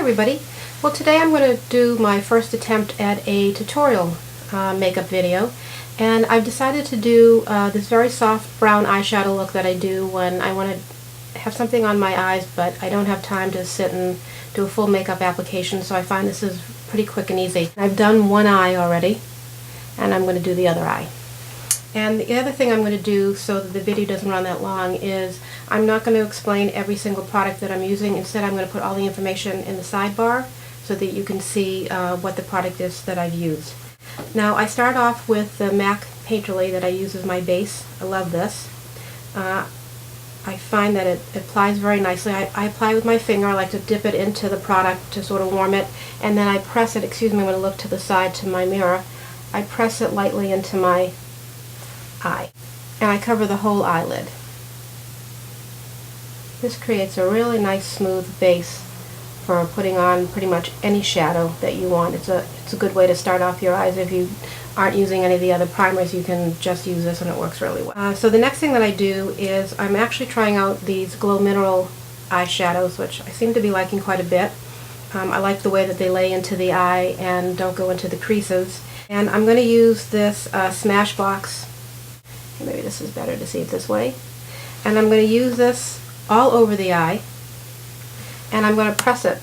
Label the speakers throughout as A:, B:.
A: everybody. Well, today I'm going to do my first attempt at a tutorial makeup video, and I've decided to do this very soft brown eyeshadow look that I do when I want to have something on my eyes but I don't have time to sit and do a full makeup application, so I find this is pretty quick and easy. I've done one eye already and I'm going to do the other eye. And the other thing I'm going to do so that the video doesn't run that long is I'm not going to explain every single product that I'm using. Instead, I'm going to put all the information in the sidebar so that you can see what the product is that I've used. Now, I start off with the MAC Painterly that I use as my base. I love this. I find that it applies very nicely. I apply with my finger. I like to dip it into the product to sort of warm it, and then I press it, I'm going to look to the side to my mirror. I press it lightly into my eye, and I cover the whole eyelid. This creates a really nice smooth base for putting on pretty much any shadow that you want. It's a good way to start off your eyes. If you aren't using any of the other primers, you can just use this and it works really well. So the next thing that I do is I'm actually trying out these Glomineral eyeshadows, which I seem to be liking quite a bit. I like the way that they lay into the eye and don't go into the creases. And I'm going to use this Smashbox. Maybe this is better to see it this way. And I'm going to use this all over the eye, and I'm going to press it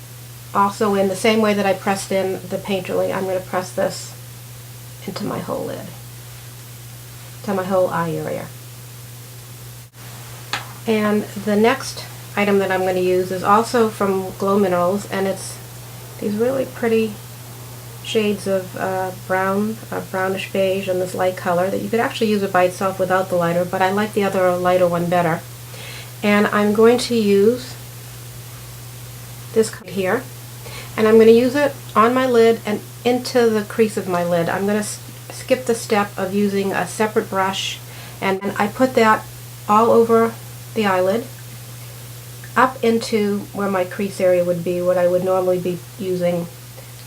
A: also in the same way that I pressed in the Painterly. I'm going to press this into my whole lid, to my whole eye area. And the next item that I'm going to use is also from Glominerals, and it's these really pretty shades of brown, brownish beige, and this light color that you could actually use it by itself without the lighter, but I like the other lighter one better. And I'm going to use this here, and I'm going to use it on my lid and into the crease of my lid. I'm going to skip the step of using a separate brush, and I put that all over the eyelid, up into where my crease area would be, what I would normally be using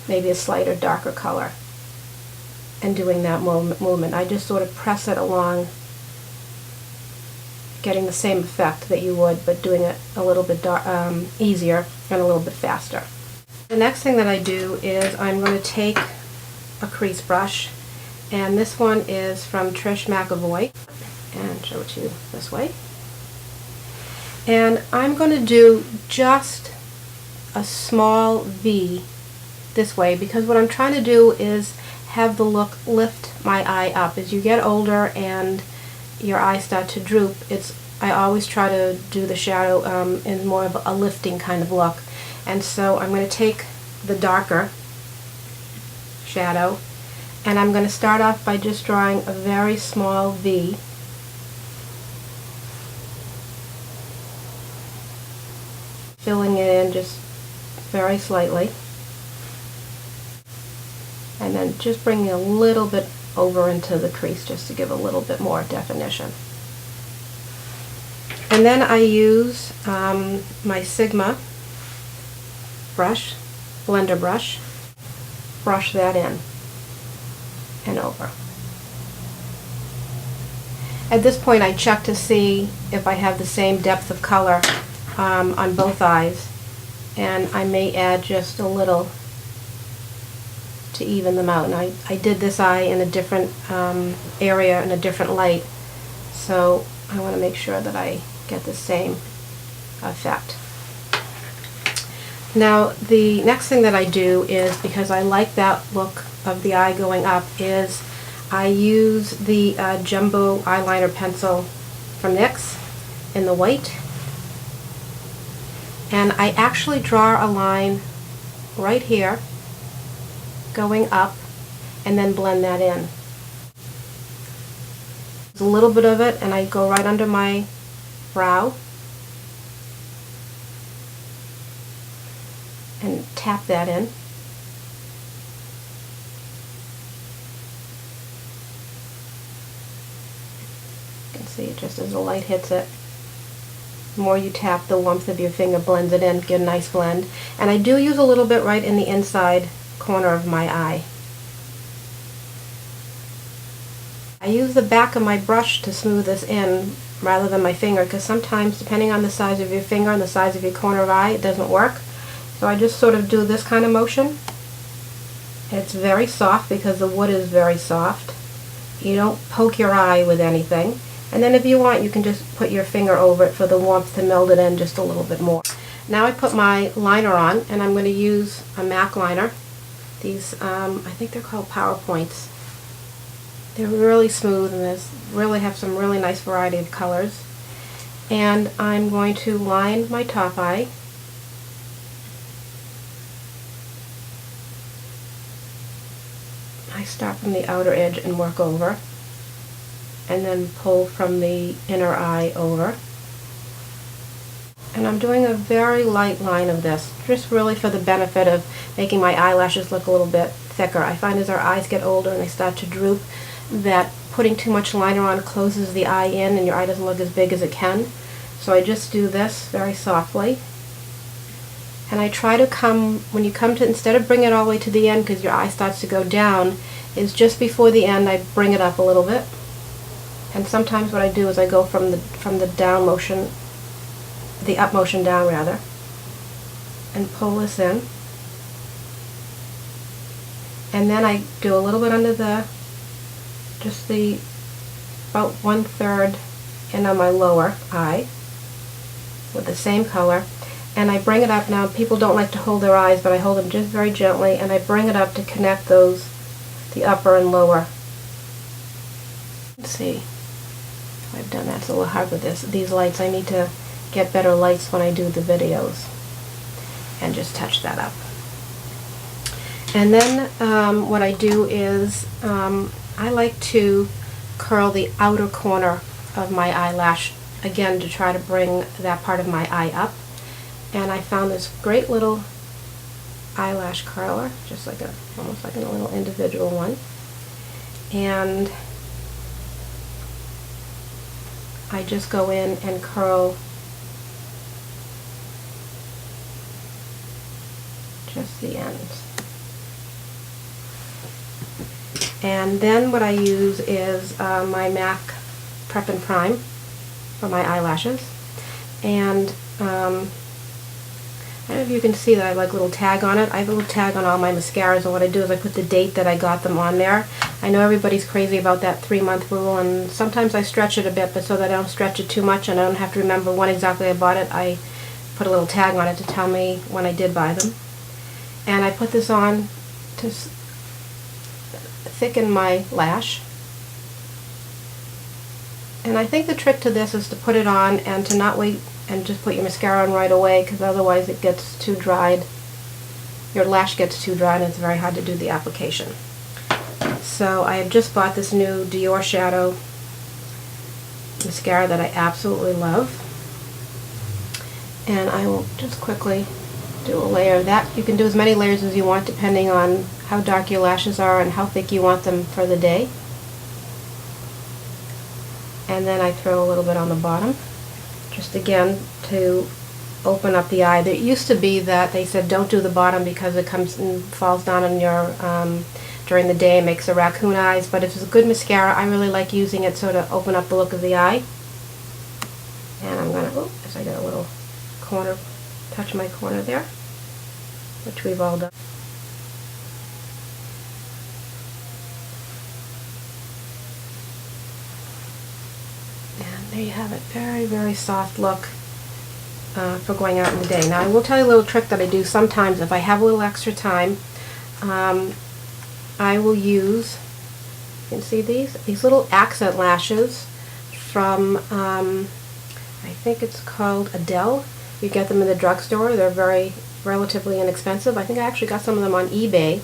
A: maybe a slighter darker color, and doing that movement. I just sort of press it along, getting the same effect that you would, but doing it a little bit easier and a little bit faster. The next thing that I do is I'm going to take a crease brush, and this one is from Trish McEvoy, and show it to you this way. And I'm going to do just a small V this way, because what I'm trying to do is have the look lift my eye up. As you get older and your eyes start to droop, I always try to do the shadow in more of a lifting kind of look. And so I'm going to take the darker shadow, and I'm going to start off by just drawing a very small V. Filling it in just very slightly, and then just bringing a little bit over into the crease just to give a little bit more definition. And then I use my Sigma brush, blender brush, brush that in and over. At this point I check to see if I have the same depth of color on both eyes, and I may add just a little to even them out. And I did this eye in a different area, in a different light, so I want to make sure that I get the same effect. Now the next thing that I do is, because I like that look of the eye going up, is I use the Jumbo eyeliner pencil from NYX in the white, and I actually draw a line right here going up and then blend that in. There's a little bit of it, and I go right under my brow and tap that in. You can see it just as the light hits it. The more you tap, the warmth of your finger blends it in, get a nice blend. And I do use a little bit right in the inside corner of my eye. I use the back of my brush to smooth this in rather than my finger, because sometimes, depending on the size of your finger and the size of your corner of eye, it doesn't work. So I just sort of do this kind of motion. It's very soft because the wood is very soft. You don't poke your eye with anything. And then if you want, you can just put your finger over it for the warmth to meld it in just a little bit more. Now I put my liner on, and I'm going to use a MAC liner. These, I think they're called Powerpoints. They're really smooth, and they really have some really nice variety of colors. And I'm going to line my top eye. I start from the outer edge and work over, and then pull from the inner eye over. And I'm doing a very light line of this, just really for the benefit of making my eyelashes look a little bit thicker. I find as our eyes get older and they start to droop, that putting too much liner on closes the eye in and your eye doesn't look as big as it can. So I just do this very softly. And I try to come, when you come to, instead of bring it all the way to the end because your eye starts to go down, is just before the end I bring it up a little bit. And sometimes what I do is I go from the down motion, the up motion down rather, and pull this in. And then I do a little bit under the, just the, about 1/3 in on my lower eye with the same color. And I bring it up now. People don't like to hold their eyes, but I hold them just very gently, and I bring it up to connect those, the upper and lower. Let's see. I've done that. It's a little hard with these lights. I need to get better lights when I do the videos. And just touch that up. And then what I do is I like to curl the outer corner of my eyelash, again to try to bring that part of my eye up. And I found this great little eyelash curler, just like almost like a little individual one. And I just go in and curl just the ends. And then what I use is my MAC Prep and Prime for my eyelashes. And I don't know if you can see that I have like a little tag on it. I have a little tag on all my mascaras, and what I do is I put the date that I got them on there. I know everybody's crazy about that 3-month rule, and sometimes I stretch it a bit, but so that I don't stretch it too much and I don't have to remember when exactly I bought it, I put a little tag on it to tell me when I did buy them. And I put this on to thicken my lash. And I think the trick to this is to put it on and to not wait and just put your mascara on right away, because otherwise it gets too dried. Your lash gets too dry and it's very hard to do the application. So I have just bought this new Diorshow mascara that I absolutely love. And I will just quickly do a layer of that. You can do as many layers as you want depending on how dark your lashes are and how thick you want them for the day. And then I throw a little bit on the bottom, just again to open up the eye. There used to be that they said don't do the bottom because it comes and falls down on your during the day and makes the raccoon eyes, but if it's a good mascara, I really like using it so to open up the look of the eye. And I'm going to, as I get a little corner, touch my corner there, which we've all done. And there you have it. Very, very soft look for going out in the day. Now I will tell you a little trick that I do sometimes if I have a little extra time. I will use, you can see these little accent lashes from, I think it's called Adele. You get them in the drugstore. They're very relatively inexpensive. I think I actually got some of them on eBay.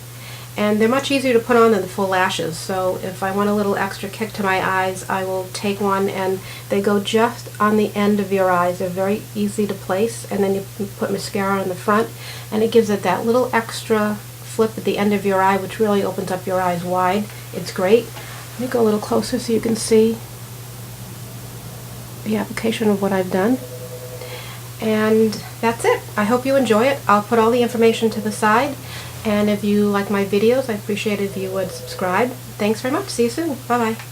A: And they're much easier to put on than the full lashes. So if I want a little extra kick to my eyes, I will take one, and they go just on the end of your eyes. They're very easy to place, and then you put mascara on the front, and it gives it that little extra flip at the end of your eye, which really opens up your eyes wide. It's great. Let me go a little closer so you can see the application of what I've done. And that's it. I hope you enjoy it. I'll put all the information to the side. And if you like my videos, I appreciate it if you would subscribe. Thanks very much. See you soon. Bye-bye.